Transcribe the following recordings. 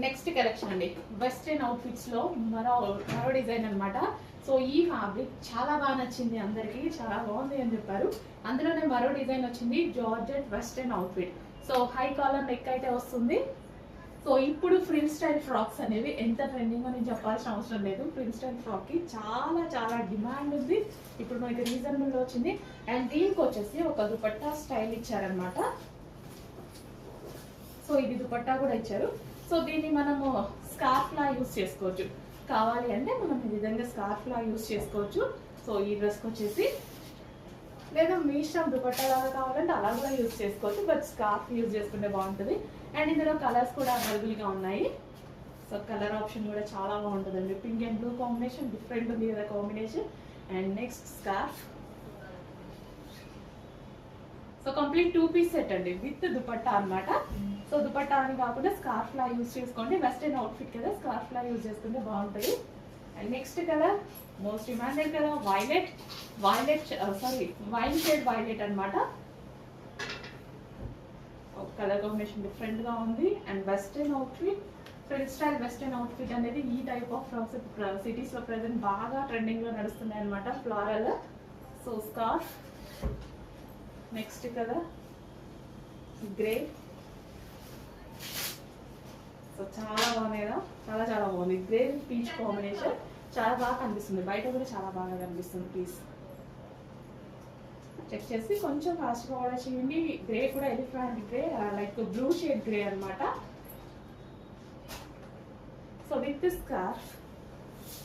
Next collection అండి, western outfits లో మరో డిజైన్ అన్నమాట. సో ఈ ఫ్యాబ్రిక్ చాలా బాగా నచ్చింది అందరికి, చాలా బాగుంది అని చెప్పారు. అందులోనే మరో డిజైన్ వచ్చింది, georgette western outfit. So high collar neck అయితే వస్తుంది. సో ఇప్పుడు ఫ్రిల్ స్టైల్ ఫ్రాక్స్ అనేవి ఎంత ట్రెండింగ్ అని చెప్పాల్సిన అవసరం లేదు. ఫ్రిల్ స్టైల్ ఫ్రాక్ కి చాలా చాలా డిమాండ్ ఉంది. ఇప్పుడు మనకి రీజనబుల్ వచ్చింది. అండ్ దీనికి వచ్చేసి ఒక దుపట్టా స్టైల్ ఇచ్చారనమాట. సో ఇది దుపట్టా కూడా ఇచ్చారు. సో దీన్ని మనము స్కార్ఫ్ లా యూస్ చేసుకోవచ్చు. కావాలి అంటే మనం ఈ విధంగా స్కార్ఫ్ లా యూస్ చేసుకోవచ్చు. సో ఈ డ్రెస్కి వచ్చేసి, లేదా మీ ఇష్టం దుపట్టా లాగా కావాలంటే అలా కూడా యూస్ చేసుకోవచ్చు. బట్ స్కార్ఫ్ యూజ్ చేసుకుంటే బాగుంటుంది. అండ్ ఇందులో కలర్స్ కూడా అవైలబుల్గా ఉన్నాయి. సో కలర్ ఆప్షన్ కూడా చాలా బాగుంటుందండి. Pink and blue combination different ఉంది కదా combination. And next scarf. So complete 2 piece set అండి విత్ దుపట్టా అనమాట. సో దుపట్టా అని కాకుండా స్కార్ఫ్ లా యూజ్ చేసుకోండి. వెస్టర్న్ అవుట్ఫిట్ కదా, స్కార్ఫ్ లా యూజ్ చేసుకుంటే బాగుంటుంది. And next colour most demanded colour, violet wine shade violet అనమాట. కలర్ కాంబినేషన్ డిఫరెంట్ గా ఉంది. And western outfit, free style western outfit అనేది ఈ టైప్ ఆఫ్ ఫ్రాక్స్ సిటీస్ లో ప్రెసెంట్ బాగా ట్రెండింగ్ లో నడుస్తున్నాయి అనమాట. Floral. So scarf. Next colour grey. So చాలా బాగున్నాయి కదా, చాలా చాలా బాగుంది. గ్రే పీచ్ కాంబినేషన్ చాలా బాగా కనిపిస్తుంది, బయట కూడా చాలా బాగా కనిపిస్తుంది. ప్లీజ్ చెక్ చేసి కొంచెం ఫాస్ట్గా ఆర్డర్ చేయండి. గ్రే కూడా elephant grey, like blue shade grey అనమాట. సో విత్ స్కార్ఫ్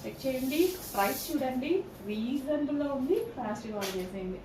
చెక్ చేయండి, ప్రైస్ చూడండి, రీజనబుల్ లో ఉంది. ఫాస్ట్గా ఆర్డర్ చేసేయండి.